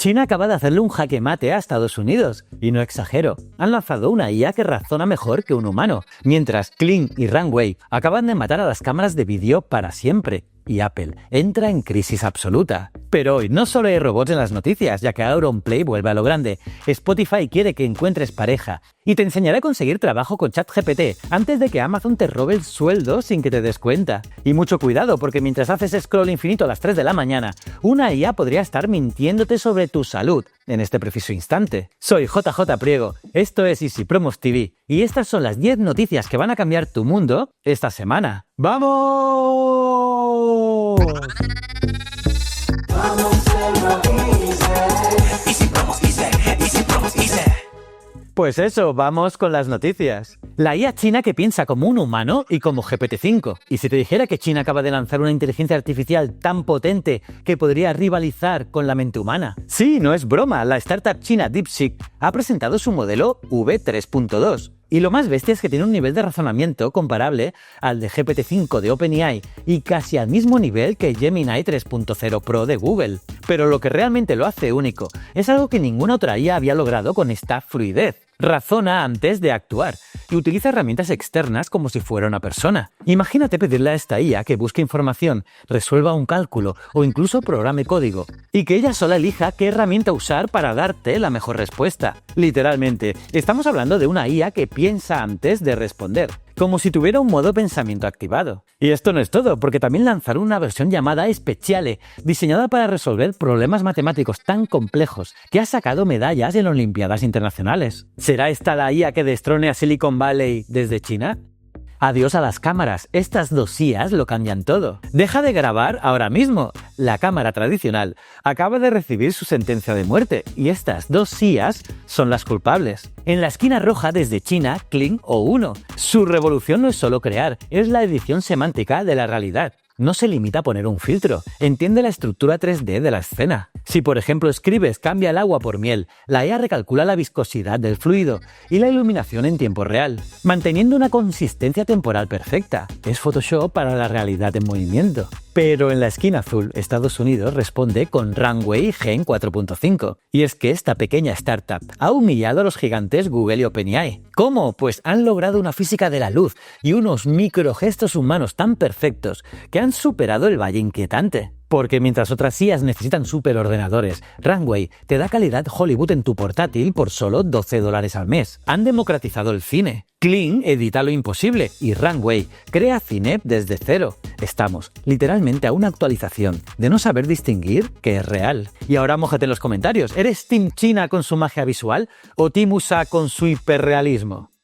China acaba de hacerle un jaque mate a Estados Unidos, y no exagero. Han lanzado una IA que razona mejor que un humano, mientras Kling y Runway acaban de matar a las cámaras de vídeo para siempre. Y Apple entra en crisis absoluta. Pero hoy no solo hay robots en las noticias, ya que Auronplay vuelve a lo grande. Spotify quiere que encuentres pareja y te enseñará a conseguir trabajo con ChatGPT antes de que Amazon te robe el sueldo sin que te des cuenta. Y mucho cuidado, porque mientras haces scroll infinito a las 3 de la mañana, una IA podría estar mintiéndote sobre tu salud en este preciso instante. Soy JJ Priego, esto es Easy Promos TV y estas son las 10 noticias que van a cambiar tu mundo esta semana. ¡Vamos! Pues eso, vamos con las noticias. La IA china que piensa como un humano y como GPT-5. Y si te dijera que China acaba de lanzar una inteligencia artificial tan potente que podría rivalizar con la mente humana. Sí, no es broma, la startup china DeepSeek ha presentado su modelo V3.2. Y lo más bestia es que tiene un nivel de razonamiento comparable al de GPT-5 de OpenAI y casi al mismo nivel que Gemini 3.0 Pro de Google. Pero lo que realmente lo hace único es algo que ninguna otra IA había logrado con esta fluidez. Razona antes de actuar y utiliza herramientas externas como si fuera una persona. Imagínate pedirle a esta IA que busque información, resuelva un cálculo o incluso programe código y que ella sola elija qué herramienta usar para darte la mejor respuesta. Literalmente, estamos hablando de una IA que piensa antes de responder, como si tuviera un modo pensamiento activado. Y esto no es todo, porque también lanzaron una versión llamada Speciale, diseñada para resolver problemas matemáticos tan complejos que ha sacado medallas en Olimpiadas internacionales. ¿Será esta la IA que destrone a Silicon Valley desde China? Adiós a las cámaras, estas dos IAs lo cambian todo. Deja de grabar ahora mismo. La cámara tradicional acaba de recibir su sentencia de muerte y estas dos IAs son las culpables. En la esquina roja desde China, Kling O1. Su revolución no es solo crear, es la edición semántica de la realidad. No se limita a poner un filtro, entiende la estructura 3D de la escena. Si por ejemplo escribes cambia el agua por miel, la IA recalcula la viscosidad del fluido y la iluminación en tiempo real, manteniendo una consistencia temporal perfecta. Es Photoshop para la realidad en movimiento. Pero en la esquina azul, Estados Unidos responde con Runway Gen 4.5. Y es que esta pequeña startup ha humillado a los gigantes Google y OpenAI. ¿Cómo? Pues han logrado una física de la luz y unos microgestos humanos tan perfectos que han superado el valle inquietante. Porque mientras otras IAs necesitan superordenadores, Runway te da calidad Hollywood en tu portátil por solo $12 al mes. Han democratizado el cine. Kling edita lo imposible y Runway crea cine desde cero. Estamos literalmente a una actualización de no saber distinguir qué es real. Y ahora mójate en los comentarios. ¿Eres Team China con su magia visual o Team USA con su hiperrealismo?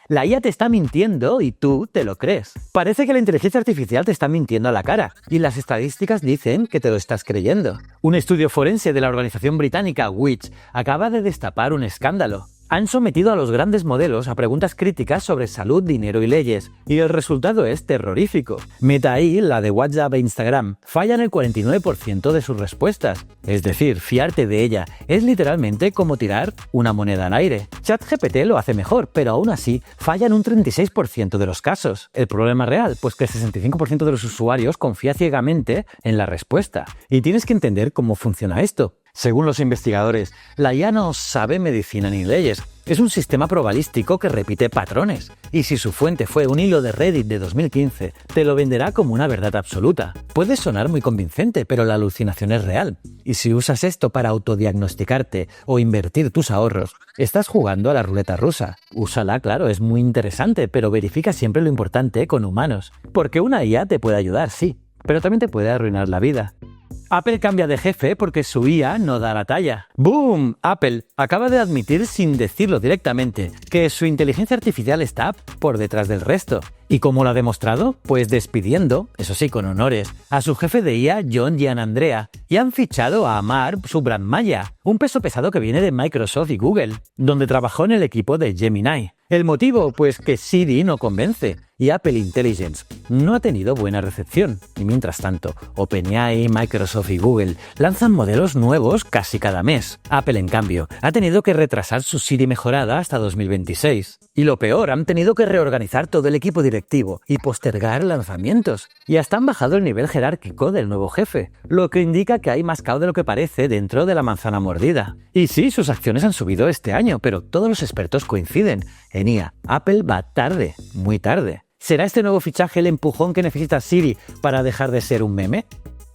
La IA te está mintiendo y tú te lo crees. Parece que la inteligencia artificial te está mintiendo a la cara y las estadísticas dicen que te lo estás creyendo. Un estudio forense de la organización británica Which acaba de destapar un escándalo. Han sometido a los grandes modelos a preguntas críticas sobre salud, dinero y leyes, y el resultado es terrorífico. Meta AI, la de WhatsApp e Instagram, fallan el 49% de sus respuestas. Es decir, fiarte de ella es literalmente como tirar una moneda al aire. ChatGPT lo hace mejor, pero aún así fallan un 36% de los casos. ¿El problema real? Pues que el 65% de los usuarios confía ciegamente en la respuesta. Y tienes que entender cómo funciona esto. Según los investigadores, la IA no sabe medicina ni leyes. Es un sistema probabilístico que repite patrones. Y si su fuente fue un hilo de Reddit de 2015, te lo venderá como una verdad absoluta. Puede sonar muy convincente, pero la alucinación es real. Y si usas esto para autodiagnosticarte o invertir tus ahorros, estás jugando a la ruleta rusa. Úsala, claro, es muy interesante, pero verifica siempre lo importante con humanos. Porque una IA te puede ayudar, sí, pero también te puede arruinar la vida. Apple cambia de jefe porque su IA no da la talla. ¡Boom! Apple acaba de admitir sin decirlo directamente que su inteligencia artificial está por detrás del resto. ¿Y cómo lo ha demostrado? Pues despidiendo, eso sí con honores, a su jefe de IA John Giannandrea y han fichado a Amar Subramanya, un peso pesado que viene de Microsoft y Google, donde trabajó en el equipo de Gemini. ¿El motivo? Pues que Siri no convence y Apple Intelligence no ha tenido buena recepción. Y mientras tanto, OpenAI, Microsoft y Google lanzan modelos nuevos casi cada mes. Apple, en cambio, ha tenido que retrasar su Siri mejorada hasta 2026. Y lo peor, han tenido que reorganizar todo el equipo directivo directivo y postergar lanzamientos. Y hasta han bajado el nivel jerárquico del nuevo jefe, lo que indica que hay más caos de lo que parece dentro de la manzana mordida. Y sí, sus acciones han subido este año, pero todos los expertos coinciden. En IA, Apple va tarde, muy tarde. ¿Será este nuevo fichaje el empujón que necesita Siri para dejar de ser un meme?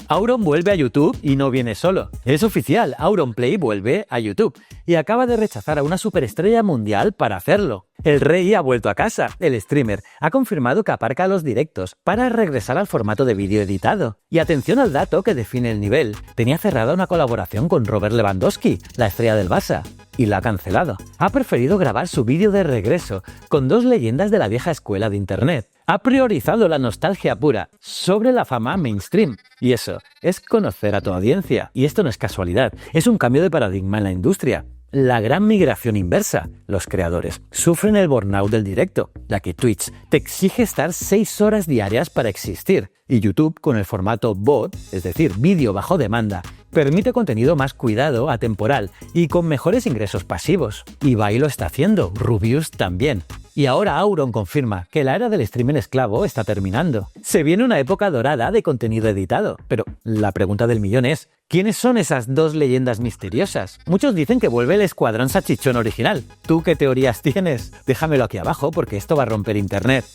Auron vuelve a YouTube y no viene solo. Es oficial, Auronplay vuelve a YouTube y acaba de rechazar a una superestrella mundial para hacerlo. El rey ha vuelto a casa. El streamer ha confirmado que aparca los directos para regresar al formato de vídeo editado. Y atención al dato que define el nivel. Tenía cerrada una colaboración con Robert Lewandowski, la estrella del Barça, y la ha cancelado. Ha preferido grabar su vídeo de regreso con dos leyendas de la vieja escuela de Internet. Ha priorizado la nostalgia pura sobre la fama mainstream. Y eso es conocer a tu audiencia. Y esto no es casualidad, es un cambio de paradigma en la industria. La gran migración inversa. Los creadores sufren el burnout del directo, ya que Twitch te exige estar 6 horas diarias para existir. Y YouTube, con el formato VOD, es decir, vídeo bajo demanda, permite contenido más cuidado, atemporal y con mejores ingresos pasivos. Ibai lo está haciendo, Rubius también. Y ahora Auron confirma que la era del streaming esclavo está terminando. Se viene una época dorada de contenido editado, pero la pregunta del millón es, ¿quiénes son esas dos leyendas misteriosas? Muchos dicen que vuelve el Escuadrón Salchichón original. ¿Tú qué teorías tienes? Déjamelo aquí abajo porque esto va a romper internet.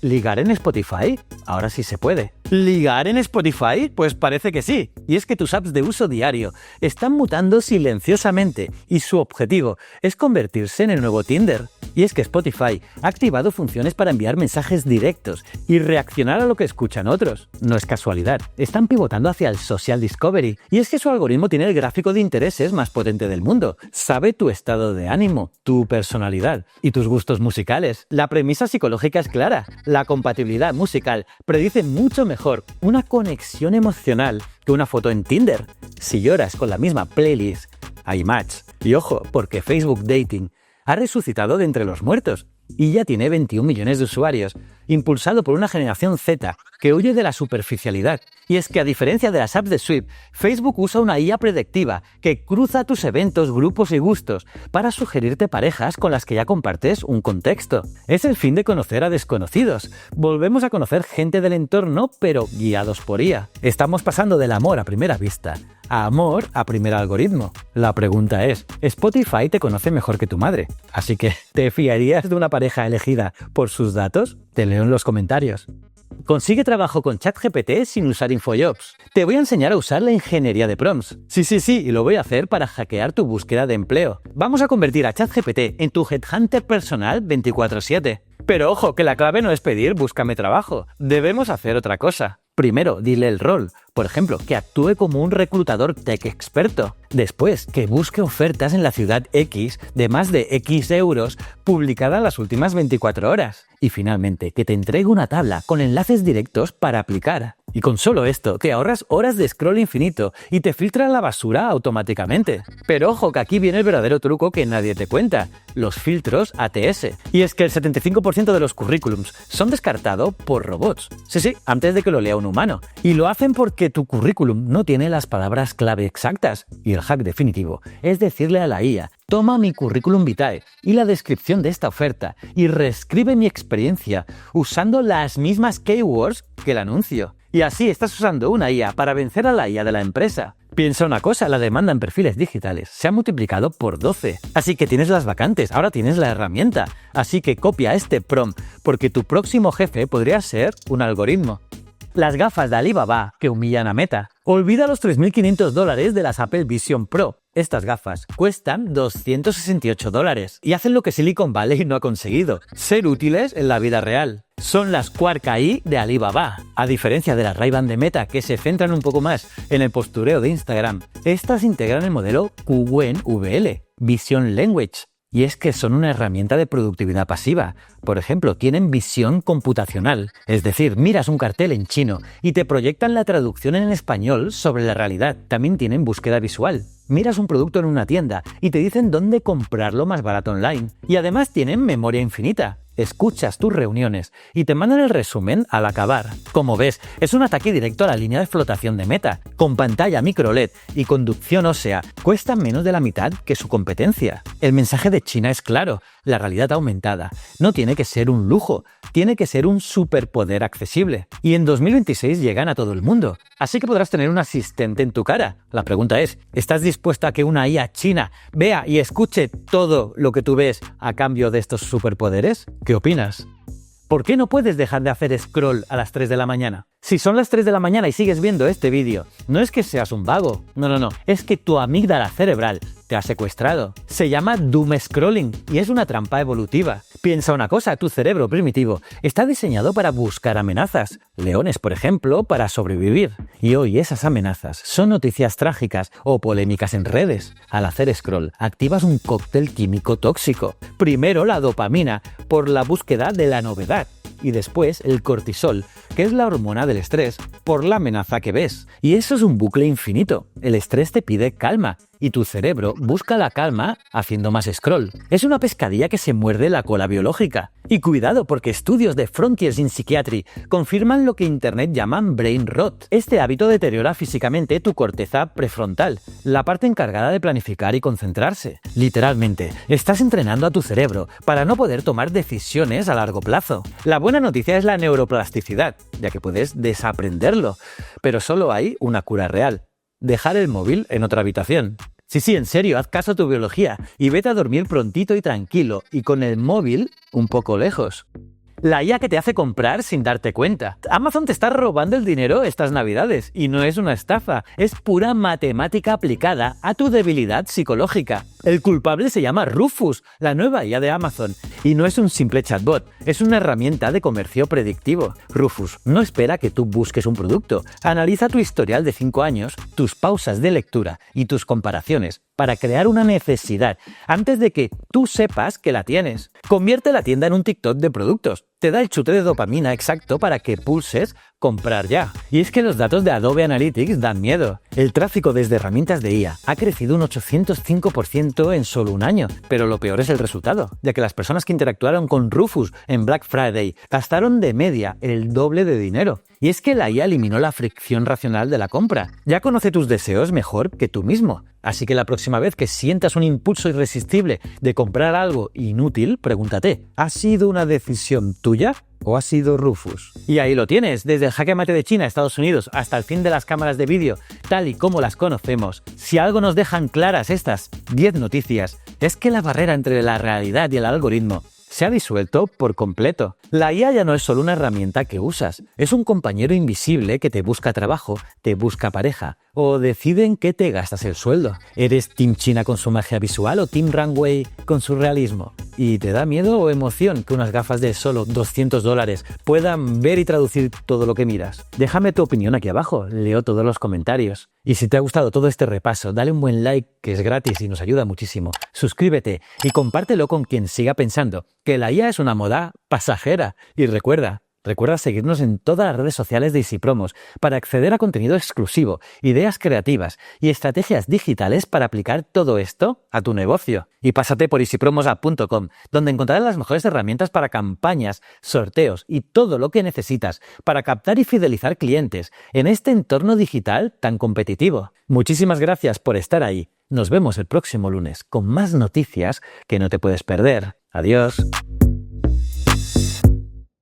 ¿Ligar en Spotify? Ahora sí se puede. ¿Ligar en Spotify? Pues parece que sí. Y es que tus apps de uso diario están mutando silenciosamente y su objetivo es convertirse en el nuevo Tinder. Y es que Spotify ha activado funciones para enviar mensajes directos y reaccionar a lo que escuchan otros. No es casualidad. Están pivotando hacia el social discovery. Y es que su algoritmo tiene el gráfico de intereses más potente del mundo. Sabe tu estado de ánimo, tu personalidad y tus gustos musicales. La premisa psicológica es clara. La compatibilidad musical predice mucho mejor una conexión emocional que una foto en Tinder. Si lloras con la misma playlist, hay match. Y ojo, porque Facebook Dating ha resucitado de entre los muertos y ya tiene 21 millones de usuarios, impulsado por una generación Z que huye de la superficialidad. Y es que a diferencia de las apps de Swipe, Facebook usa una IA predictiva que cruza tus eventos, grupos y gustos para sugerirte parejas con las que ya compartes un contexto. Es el fin de conocer a desconocidos. Volvemos a conocer gente del entorno, pero guiados por IA. Estamos pasando del amor a primera vista a amor a primer algoritmo. La pregunta es, ¿Spotify te conoce mejor que tu madre? Así que, ¿te fiarías de una pareja elegida por sus datos? Te leo en los comentarios. Consigue trabajo con ChatGPT sin usar InfoJobs. Te voy a enseñar a usar la ingeniería de prompts. Sí, y lo voy a hacer para hackear tu búsqueda de empleo. Vamos a convertir a ChatGPT en tu headhunter personal 24/7. Pero ojo, que la clave no es pedir búscame trabajo. Debemos hacer otra cosa. Primero, dile el rol. Por ejemplo, que actúe como un reclutador tech experto. Después, que busque ofertas en la ciudad X de más de X euros publicadas las últimas 24 horas. Y finalmente, que te entregue una tabla con enlaces directos para aplicar. Y con solo esto, te ahorras horas de scroll infinito y te filtra la basura automáticamente. Pero ojo, que aquí viene el verdadero truco que nadie te cuenta, los filtros ATS. Y es que el 75% de los currículums son descartados por robots. Sí, antes de que lo lea un humano. Y lo hacen porque tu currículum no tiene las palabras clave exactas. Y el hack definitivo es decirle a la IA, toma mi currículum vitae y la descripción de esta oferta y reescribe mi experiencia usando las mismas keywords que el anuncio. Y así estás usando una IA para vencer a la IA de la empresa. Piensa una cosa, la demanda en perfiles digitales se ha multiplicado por 12. Así que tienes las vacantes, ahora tienes la herramienta. Así que copia este prompt, porque tu próximo jefe podría ser un algoritmo. Las gafas de Alibaba que humillan a Meta. Olvida los $3.500 de las Apple Vision Pro. Estas gafas cuestan $268 y hacen lo que Silicon Valley no ha conseguido, ser útiles en la vida real. Son las Quark AI de Alibaba. A diferencia de las Ray-Ban de Meta, que se centran un poco más en el postureo de Instagram, estas integran el modelo QWEN VL, Vision Language. Y es que son una herramienta de productividad pasiva. Por ejemplo, tienen visión computacional, es decir, miras un cartel en chino y te proyectan la traducción en español sobre la realidad. También tienen búsqueda visual. Miras un producto en una tienda y te dicen dónde comprarlo más barato online. Y además tienen memoria infinita. escuchas tus reuniones y te mandan el resumen al acabar. Como ves, es un ataque directo a la línea de flotación de Meta. Con pantalla micro LED y conducción ósea, cuesta menos de la mitad que su competencia. El mensaje de China es claro: la realidad aumentada no tiene que ser un lujo, tiene que ser un superpoder accesible. Y en 2026 llegan a todo el mundo, así que podrás tener un asistente en tu cara. La pregunta es, ¿estás dispuesta a que una IA china vea y escuche todo lo que tú ves a cambio de estos superpoderes? ¿Qué opinas? ¿Por qué no puedes dejar de hacer scroll a las 3 de la mañana? Si son las 3 de la mañana y sigues viendo este vídeo, no es que seas un vago, no, es que tu amígdala cerebral te ha secuestrado. Se llama doom scrolling y es una trampa evolutiva. Piensa una cosa, tu cerebro primitivo está diseñado para buscar amenazas, leones por ejemplo, para sobrevivir. Y hoy esas amenazas son noticias trágicas o polémicas en redes. Al hacer scroll, activas un cóctel químico tóxico. Primero la dopamina, por la búsqueda de la novedad, y después el cortisol, que es la hormona del estrés, por la amenaza que ves. Y eso es un bucle infinito. El estrés te pide calma y tu cerebro busca la calma haciendo más scroll. Es una pescadilla que se muerde la cola biológica. Y cuidado, porque estudios de Frontiers in Psychiatry confirman lo que Internet llaman brain rot. Este hábito deteriora físicamente tu corteza prefrontal, la parte encargada de planificar y concentrarse. Literalmente, estás entrenando a tu cerebro para no poder tomar decisiones a largo plazo. La buena noticia es la neuroplasticidad, ya que puedes desaprenderlo, pero solo hay una cura real: dejar el móvil en otra habitación. Sí, en serio, haz caso a tu biología y vete a dormir prontito y tranquilo, y con el móvil un poco lejos. La IA que te hace comprar sin darte cuenta. Amazon te está robando el dinero estas navidades y no es una estafa, es pura matemática aplicada a tu debilidad psicológica. El culpable se llama Rufus, la nueva IA de Amazon, y no es un simple chatbot, es una herramienta de comercio predictivo. Rufus no espera que tú busques un producto, analiza tu historial de 5 años, tus pausas de lectura y tus comparaciones para crear una necesidad antes de que tú sepas que la tienes. Convierte la tienda en un TikTok de productos. Te da el chute de dopamina exacto para que pulses comprar ya. Y es que los datos de Adobe Analytics dan miedo. El tráfico desde herramientas de IA ha crecido un 805% en solo un año. Pero lo peor es el resultado, ya que las personas que interactuaron con Rufus en Black Friday gastaron de media el doble de dinero. Y es que la IA eliminó la fricción racional de la compra. Ya conoce tus deseos mejor que tú mismo. Así que la próxima vez que sientas un impulso irresistible de comprar algo inútil, pregúntate: ¿ha sido una decisión tuya o ha sido Rufus? Y ahí lo tienes, desde el jaque mate de China a Estados Unidos hasta el fin de las cámaras de vídeo, tal y como las conocemos. Si algo nos dejan claras estas 10 noticias, es que la barrera entre la realidad y el algoritmo se ha disuelto por completo. La IA ya no es solo una herramienta que usas, es un compañero invisible que te busca trabajo, te busca pareja, o decide en qué te gastas el sueldo. ¿Eres Team China con su magia visual o Team Runway con su realismo? ¿Y te da miedo o emoción que unas gafas de solo $200 puedan ver y traducir todo lo que miras? Déjame tu opinión aquí abajo, leo todos los comentarios. Y si te ha gustado todo este repaso, dale un buen like, que es gratis y nos ayuda muchísimo. Suscríbete y compártelo con quien siga pensando que la IA es una moda pasajera. Y recuerda seguirnos en todas las redes sociales de Easy Promos para acceder a contenido exclusivo, ideas creativas y estrategias digitales para aplicar todo esto a tu negocio. Y pásate por easypromos.com, donde encontrarás las mejores herramientas para campañas, sorteos y todo lo que necesitas para captar y fidelizar clientes en este entorno digital tan competitivo. Muchísimas gracias por estar ahí. Nos vemos el próximo lunes con más noticias que no te puedes perder. Adiós.